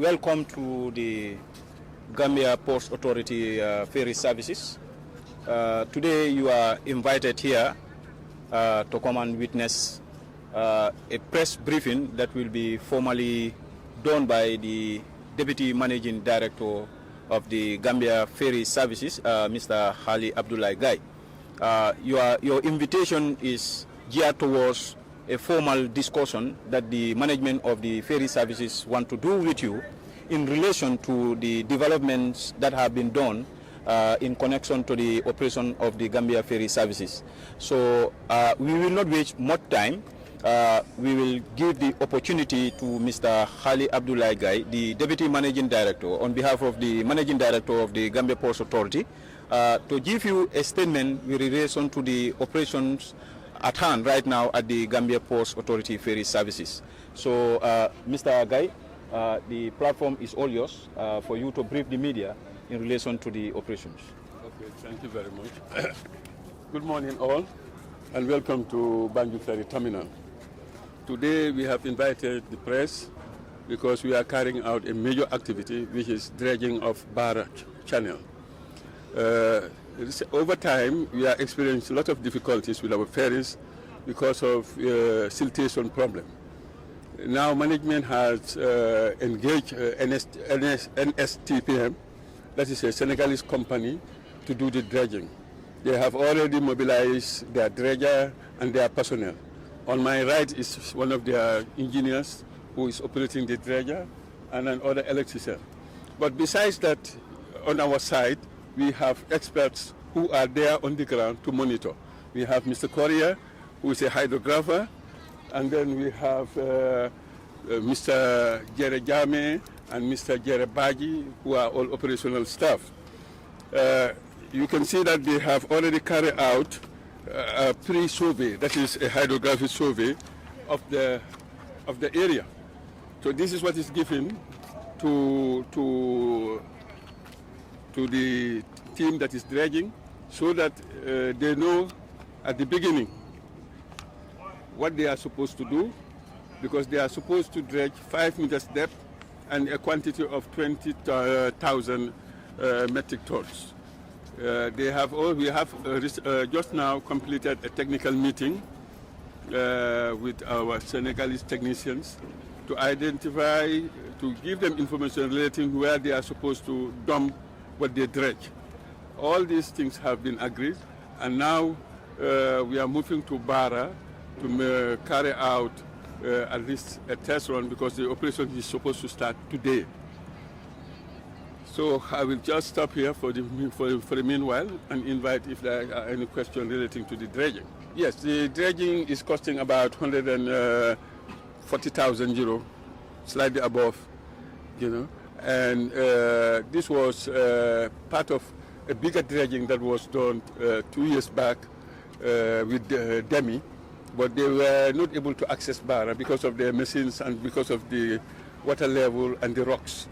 welcome to the Gambia Ports Authority ferry services. Today you are invited here to come and witness a press briefing that will be formally done by the Deputy Managing Director of the Gambia Ferry Services, Mr. Hali Abdullahi Gai. Your invitation is geared towards a formal discussion that the management of the ferry services want to do with you in relation to the developments that have been done in connection to the operation of the Gambia Ferry Services. So we will not waste much time. We will give the opportunity to Mr. Hali Abdullahi Gai, the Deputy Managing Director, on behalf of the Managing Director of the Gambia Ports Authority, to give you a statement with relation to the operations at hand right now at the Gambia Ports Authority Ferry Services. So, Mr. Gai, the platform is all yours for you to brief the media in relation to the operations. Okay, thank you very much. Good morning all, and welcome to Banjul Ferry Terminal. Today we have invited the press because we are carrying out a major activity, which is dredging of Barrage channel. Over time, we are experiencing a lot of difficulties with our ferries because of siltation problem. Now management has engaged NSTPM, that is a Senegalese company, to do the dredging. They have already mobilized their dredger and their personnel. On my right is one of their engineers who is operating the dredger and another electrician. But besides that, on our side, we have experts who are there on the ground to monitor. We have Mr. Correa, who is a hydrographer, and then we have Mr. Jere Jame and Mr. Jere Baji, who are all operational staff. You can see that they have already carried out a pre-survey, that is a hydrographic survey of the area. So this is what is given to the team that is dredging, so that they know at the beginning what they are supposed to do, because they are supposed to dredge 5 meters depth and a quantity of 20,000 metric tons. We have just now completed a technical meeting with our Senegalese technicians to identify, to give them information relating where they are supposed to dump what they dredge. All these things have been agreed, and now we are moving to Barra to carry out at least a test run, because the operation is supposed to start today. So I will just stop here for the meanwhile and invite if there are any questions relating to the dredging. Yes, the dredging is costing about 140,000 euro, slightly above, and this was part of a bigger dredging that was done 2 years back with Demi, but they were not able to access Barra because of their machines and because of the water level and the rocks.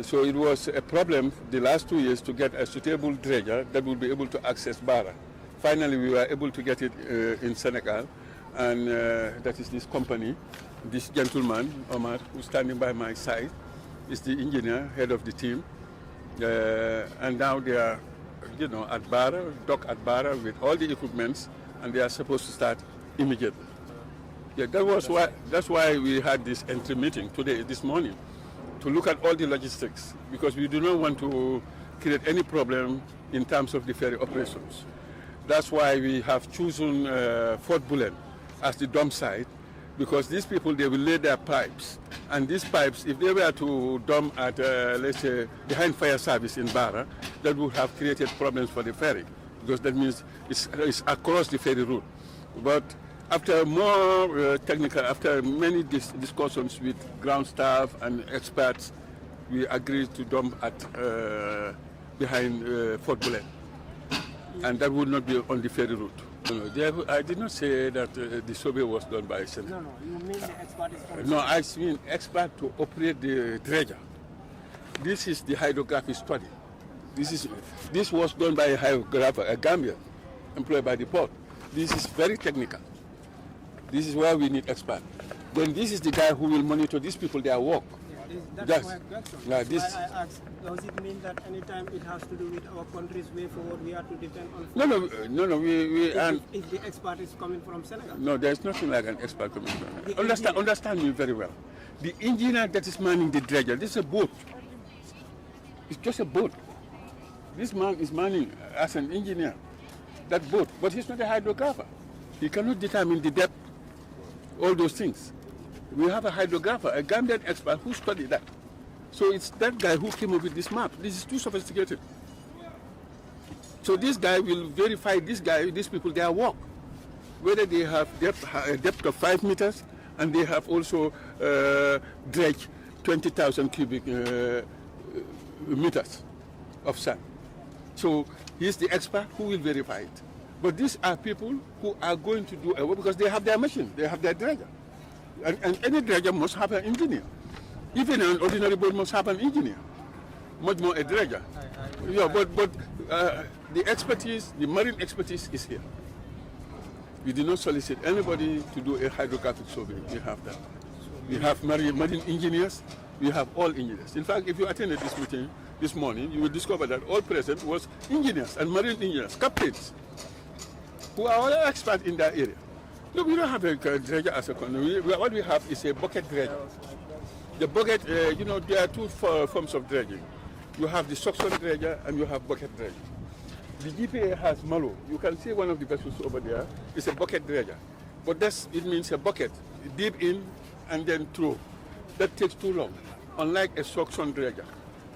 So it was a problem the last 2 years to get a suitable dredger that would be able to access Barra. Finally, we were able to get it in Senegal, and that is this company. This gentleman, Omar, who's standing by my side, is the engineer, head of the team. And now they are, at Barra, dock at Barra with all the equipments, and they are supposed to start immediately. Yeah, that's why we had this entry meeting this morning, to look at all the logistics, because we do not want to create any problem in terms of the ferry operations. That's why we have chosen Fort Bullen as the dump site, because these people, they will lay their pipes, and these pipes, if they were to dump at, let's say, behind fire service in Barra, that would have created problems for the ferry, because that means it's across the ferry route. But after more after many discussions with ground staff and experts, we agreed to dump at behind Fort Bullen, and that would not be on the ferry route. No, I did not say that the survey was done by Senegal. No, you mean the expert is from No, I mean expert to operate the dredger. This is the hydrographic study. This was done by a hydrographer, a Gambian, employed by the port. This is very technical. This is where we need expert. Then this is the guy who will monitor these people, their work. That's my question. Yeah, That's why I asked, does it mean that anytime it has to do with our country's way forward, we have to depend on... No, we if the expert is coming from Senegal? No, there's nothing like an expert coming from Senegal. Understand me very well. The engineer that is manning the dredger, this is a boat. It's just a boat. This man is manning as an engineer that boat, but he's not a hydrographer. He cannot determine the depth, all those things. We have a hydrographer, a Gambian expert who studied that. So it's that guy who came up with this map. This is too sophisticated. So this guy will verify these people, their work. Whether they have a depth of 5 meters, and they have also dredged 20,000 cubic meters of sand. So he's the expert who will verify it. But these are people who are going to do a work because they have their machine, they have their dredger. And any dredger must have an engineer. Even an ordinary boat must have an engineer, much more a dredger. Yeah, but the expertise, the marine expertise is here. We do not solicit anybody to do a hydrographic survey. We have that. We have marine engineers. We have all engineers. In fact, if you attended this meeting this morning, you will discover that all present was engineers and marine engineers, captains, who are all experts in that area. No, we don't have a dredger as a country. What we have is a bucket dredger. The bucket, there are two forms of dredging. You have the suction dredger and you have bucket dredger. The GPA has malo. You can see one of the vessels over there. It's a bucket dredger. But it means a bucket, deep in and then through. That takes too long. Unlike a suction dredger,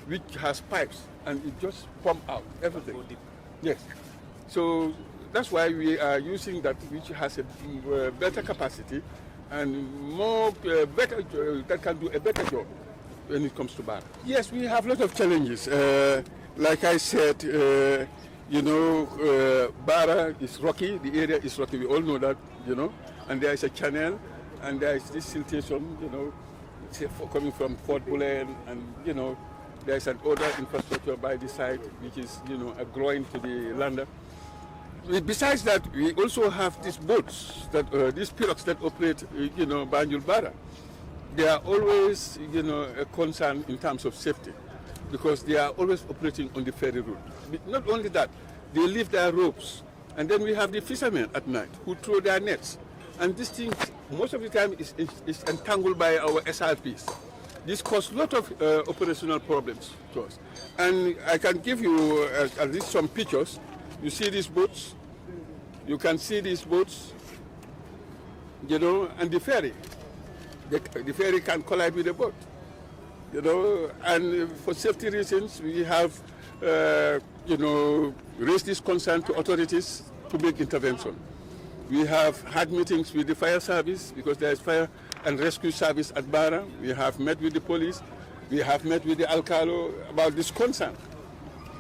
which has pipes and it just pumps out everything. Yes. So that's why we are using that, which has a better capacity and more better that can do a better job when it comes to Barrage. Yes, we have a lot of challenges. Like I said, Barrage is rocky. The area is rocky. We all know that, and there is a channel, and there is this siltation, coming from Fort Bullen, and there is an other infrastructure by the side, which is a groin to the lander. Besides that, we also have these boats, these pirogues that operate, Banjul Barrage. They are always, a concern in terms of safety, because they are always operating on the ferry route. Not only that, they leave their ropes, and then we have the fishermen at night who throw their nets. And this thing, most of the time, is entangled by our SRPs. This causes a lot of operational problems to us. And I can give you at least some pictures. You see these boats, you can see these boats, and the ferry. The ferry can collide with the boat, and for safety reasons, we have, raised this concern to authorities to make intervention. We have had meetings with the fire service because there is fire and rescue service at Barrage. We have met with the police. We have met with the Alcalo about this concern.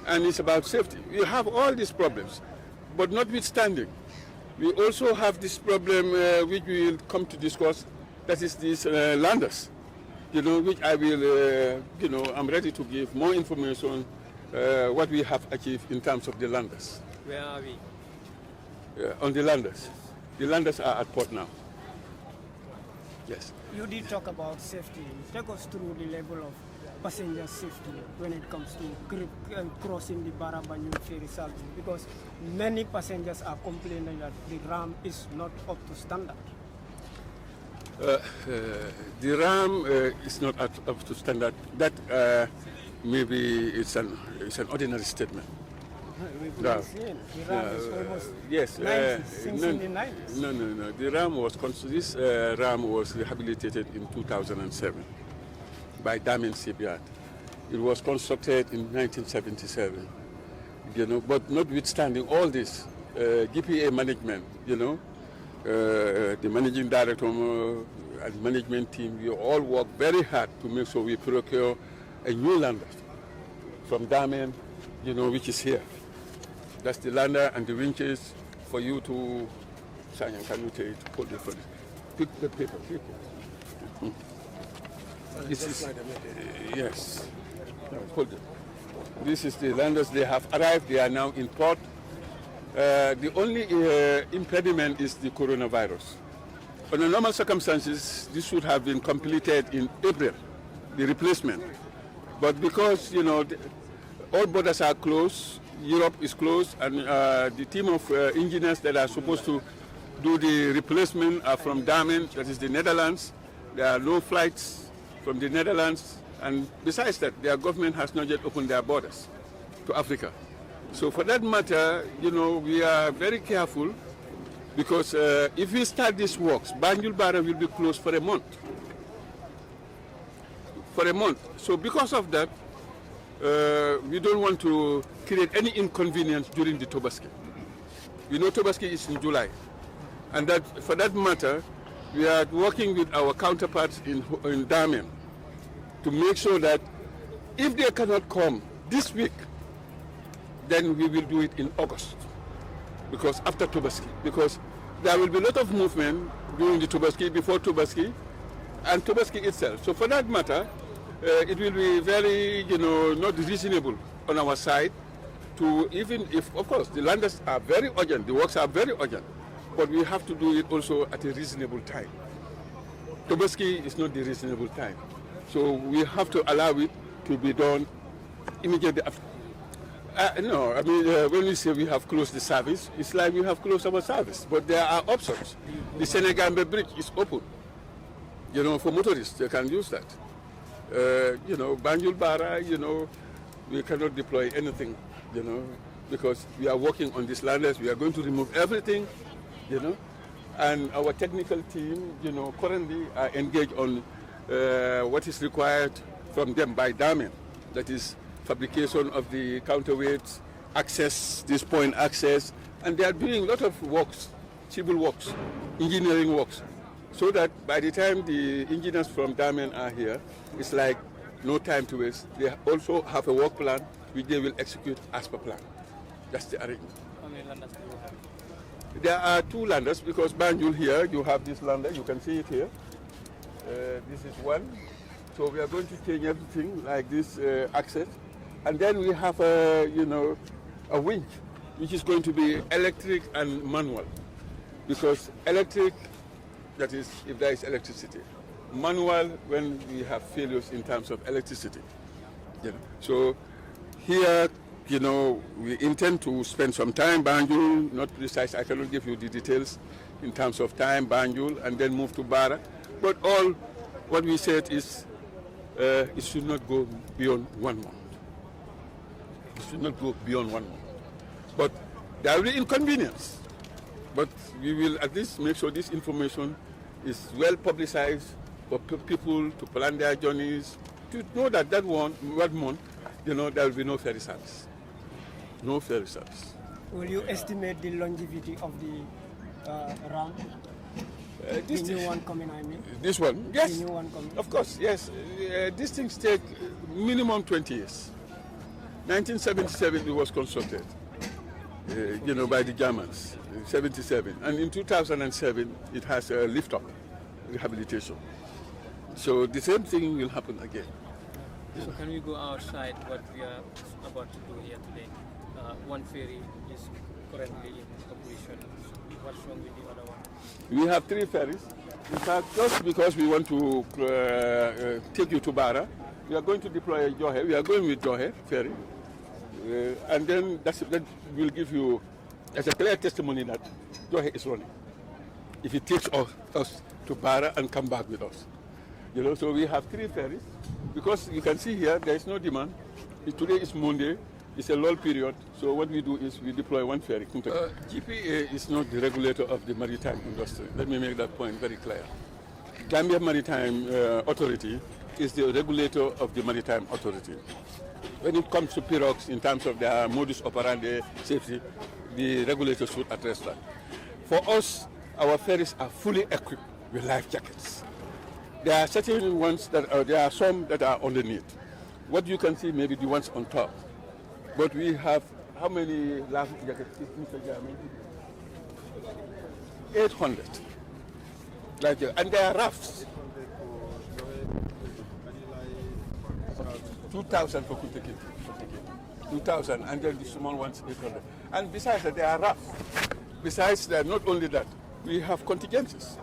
And it's about safety. We have all these problems, but notwithstanding, we also have this problem which we will come to discuss, that is these landers, which I will, I'm ready to give more information what we have achieved in terms of the landers. Where are we? On the landers. The landers are at port now. Yes. You did talk about safety. Take us through the level of passenger safety when it comes to crossing the Barrage ferry service, because many passengers are complaining that the ram is not up to standard. The ram is not up to standard. That maybe it's an ordinary statement. The ram is almost yes, 90, since in the 90s. No. The ram was this ram was rehabilitated in 2007 by Damen Shipyard. It was constructed in 1977. But notwithstanding all this, GPA management, the managing director and management team, we all work very hard to make sure we procure a new lander from Damen, which is here. That's the lander and the winches for you to sign. Can you take it? Hold it for this. Pick the paper. Pick it. This is yes. Hold it. This is the landers. They have arrived. They are now in port. The only impediment is the coronavirus. Under normal circumstances, this should have been completed in April the replacement. But because, you know, all borders are closed, Europe is closed, and the team of engineers that are supposed to do the replacement are from Damen, that is the Netherlands. There are no flights from the Netherlands, and besides that, their government has not yet opened their borders to Africa. So for that matter, you know, we are very careful, because if we start these works, Banjul Barrage will be closed for a month. For a month. So because of that, we don't want to create any inconvenience during the Tobaski. You know, Tobaski is in July. And that, for that matter, we are working with our counterparts in Damen to make sure that if they cannot come this week, then we will do it in August, because after Tobaski, because there will be a lot of movement during the Tobaski, before Tobaski, and Tobaski itself. So for that matter, it will be very, you know, not reasonable on our side to, even if, of course, the landers are very urgent, the works are very urgent, but we have to do it also at a reasonable time. Tobaski is not the reasonable time. So we have to allow it to be done immediately after. No, I mean, when we say we have closed the service, it's like we have closed our service, but there are options. The Senegambia Bridge is open, you know, for motorists, they can use that. You know, Banjul Barrage, you know, we cannot deploy anything, you know, because we are working on these landers. We are going to remove everything, you know, and our technical team, you know, currently are engaged on what is required from them by Damen, that is fabrication of the counterweights, access, this point access, and they are doing a lot of works, civil works, engineering works, so that by the time the engineers from Damen are here, it's like no time to waste. They also have a work plan which they will execute as per plan. That's the arrangement. How many landers do you have? There are two landers, because Banjul here, you have this lander, you can see it here. This is one. So we are going to change everything like this access. And then we have you know, a winch, which is going to be electric and manual. Because electric, that is if there is electricity. Manual when we have failures in terms of electricity. You know. So here, you know, we intend to spend some time, Banjul, not precise, I cannot give you the details in terms of time, Banjul, and then move to Barrage. But all what we said is it should not go beyond 1 month. It should not go beyond 1 month. But there will be inconvenience. But we will at least make sure this information is well publicized for people to plan their journeys, to know that one month, you know, there will be no ferry service. No ferry service. Will you estimate the longevity of the ramp? The new one coming, I mean? This one? Yes. The new one coming? Of course, yes. These things take minimum 20 years. 1977 it was constructed, you know, by the Germans, 77. And in 2007 it has a lift-up rehabilitation. So the same thing will happen again. So can we go outside what we are about to do here today? One ferry is currently in operation. What's wrong with the other one? We have 3 ferries. In fact, just because we want to take you to Barrage, we are going to deploy Johe. We are going with Johe ferry. And then that will give you as a clear testimony that Johe is running. If it takes us to Barrage and come back with us. You know, so we have 3 ferries. Because you can see here, there is no demand. Today is Monday. It's a lull period, so what we do is we deploy 1 ferry. GPA is not the regulator of the maritime industry. Let me make that point very clear. Gambia Maritime Authority is the regulator of the Maritime Authority. When it comes to pirogues, in terms of their modus operandi, safety, the regulator should address that. For us, our ferries are fully equipped with life jackets. There are certain ones that there are some that are underneath. What you can see, maybe the ones on top. But we have, how many life jackets, Mr. German? 800. Like, and there are rafts. 2,000 for Kutekit. 2,000, and then the small ones, 800. And besides that, there are rafts. Besides that, not only that, we have contingencies.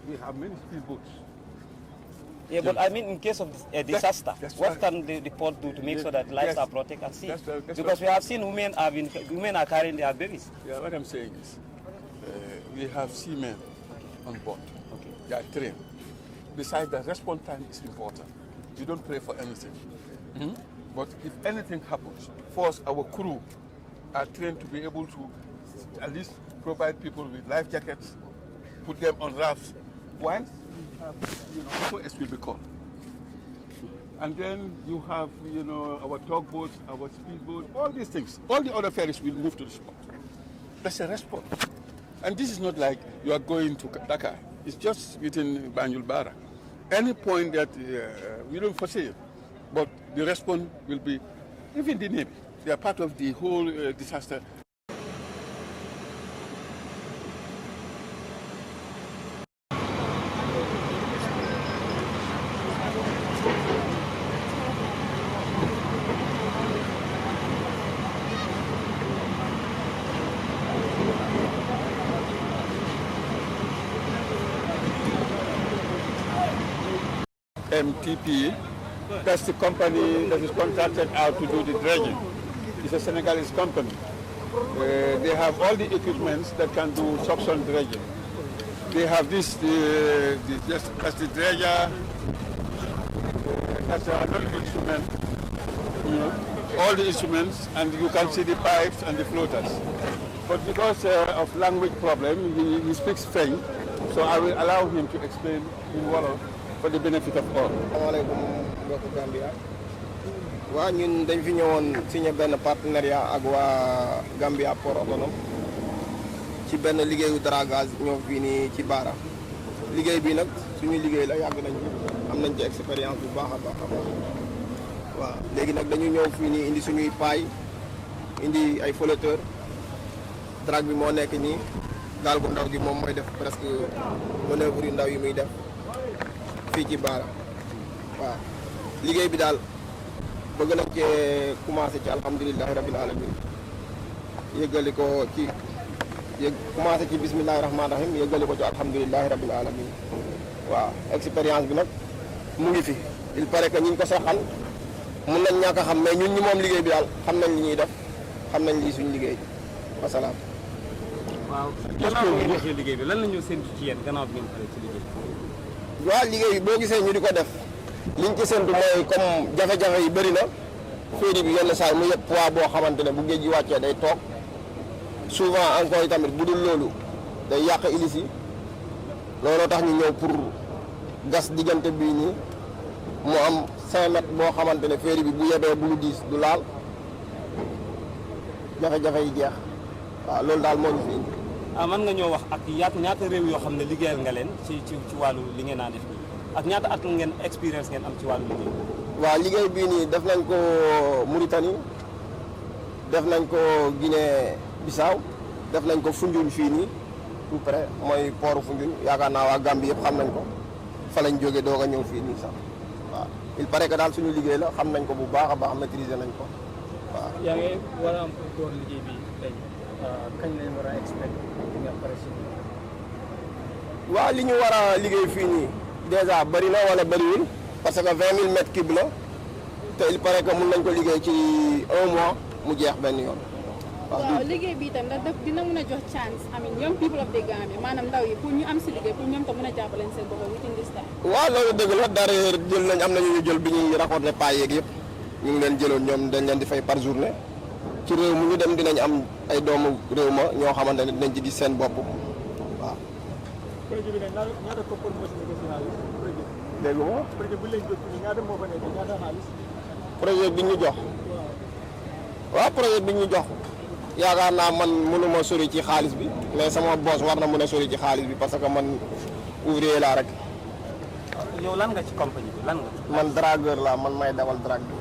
We have many speedboats. Yeah, but I mean, in case of a disaster, that's what right. can the port do to make sure that lives Yes. are protected at sea? That's Because we have seen women are carrying their babies. Yeah, what I'm saying is, we have seamen on board. Okay. They are trained. Besides, the response time is important. We don't pray for anything. But if anything happens, first our crew are trained to be able to at least provide people with life jackets, put them on rafts. Once you have, SOS will be called. And then you have, our tugboats, our speedboats, all these things. All the other ferries will move to the spot. That's a response. And this is not like you are going to Dakar. It's just within Banjul Bara. Any point that we don't foresee it, but the response will be, even the Navy, they are part of the whole disaster. NSTPM, that's the company that is contracted out to do the dredging. It's a Senegalese company. They have all the equipments that can do suction dredging. They have that's the dredger, that's another instrument, all the instruments, and you can see the pipes and the floaters. But because of language problem, he speaks French, so I will allow him to explain in Wolof for the benefit of all. Assalamualaikum mbokk Gambia. Waa ñun dañ fi ñëwoon signé benn partenariat ak waa Gambia Ports Authority ci benn liggéeyu dragage ñoo fii nii ci Barra. Liggéey bi nag suñu liggéey la yàgg nañ am nañ ci expérience bu baax a baax a baax. Waaw léegi nag dañu ñëw fii nii indi suñuy paay indi ay flotteur drag bi moo nekk nii gaal gu ndaw gi moom mooy def presque manœuvre yu ndaw yi muy def fii ci Barra. Waaw liggéey bi daal bëgg nañ cee commencé ci alhamdulilahi rabbil alamin yëggali ko ci commencé ci bismillahi rahmaani rahim yëggali ko ci alhamdulilahi rabbil alamin waaw expérience bi nag mu ngi fi il paraît que ñi ñu ko seqal mun nañ ñàkk a xam mais ñun ñi moom liggéey bi daal xam nañ li ñuy def xam nañ lii suñu liggéey wasalaam. waaw gannaaw bi ngeen defee liggéey bi lan la ñu séntu ci yéen gannaaw bi ngeen paree ci liggéey bi. waaw liggéey bi boo gisee ñu di ko def liñ ci séntu mooy comme jafe-jafe yi bëri na féeri bi yenn saa yi mu yëpp poids boo xamante ne bu géej gi wàccee day toog souvent encore tamit bu dul loolu day yàq hélice yi looloo tax ñu ñëw pour gas diggante bii nii mu am 5 mètres boo xamante ne féeri bi bu yebee bu lu diis du laal jafe-jafe yi jeex waaw loolu daal moo ñu fi indi. mën nga ñoo wax ak ñaata réew yoo xam ne liggéeyal nga leen ci wàllu li ngeen naa def nii ak ñaata at ngeen expérience ngeen am ci wàllu liggéey. waaw liggéey bii nii def nañ ko Mauritanie def nañ ko Guinée Bissau def nañ ko Foundiougne fii nii tout près mooy port Foundiougne yaakaar naa waa Gambie yëpp xam nañ ko fa lañ jógee doog a ñëw fii nii sax waaw il paraît que daal suñu liggéey la xam nañ ko bu baax a baax maîtriser nañ ko waaw. yaa ngi war a am pour liggéey bi tey kañ lañ war a expect nga pare si. waaw li ñu war a liggéey fii nii déjà bëri na wala bëriwul parce que 20 000 mètres cubes la te il paraît que mun nañ ko liggéey ci 1 mois mu jeex benn yoon. waaw liggéey bi itam ndax dina mën a jox chance I mean young people of the Gambia maanaam ndaw yi pour ñu am si liggéey pour ñoom tam mën a jàppale seen bopp within this time. waaw loolu dëgg la dara jël nañ am na ñu jël bi ñuy raccordé paay yeeg yëpp ñu ngi leen jëloon ñoom dañ leen di fay par journée ci réew mu ñu dem dinañ am ay doomu réew ma ñoo xamante ne dinañ ci gis seen bopp waaw. projet bi nag ñaata koppar moo si nekk si xaalis projet bi. dégg nga projet bu leen jot ñaata moo fa nekk ñaata xaalis. projet bi ñu jox. waaw projet bi ñu jox yaakaar naa man mënuma sori ci xaalis bi mais sama boss war na mën a sori ci xaalis bi parce que man ouvrier laa rek. yow lan nga ci compagnie bi lan nga. man dragueur laa man may dawal drague bi.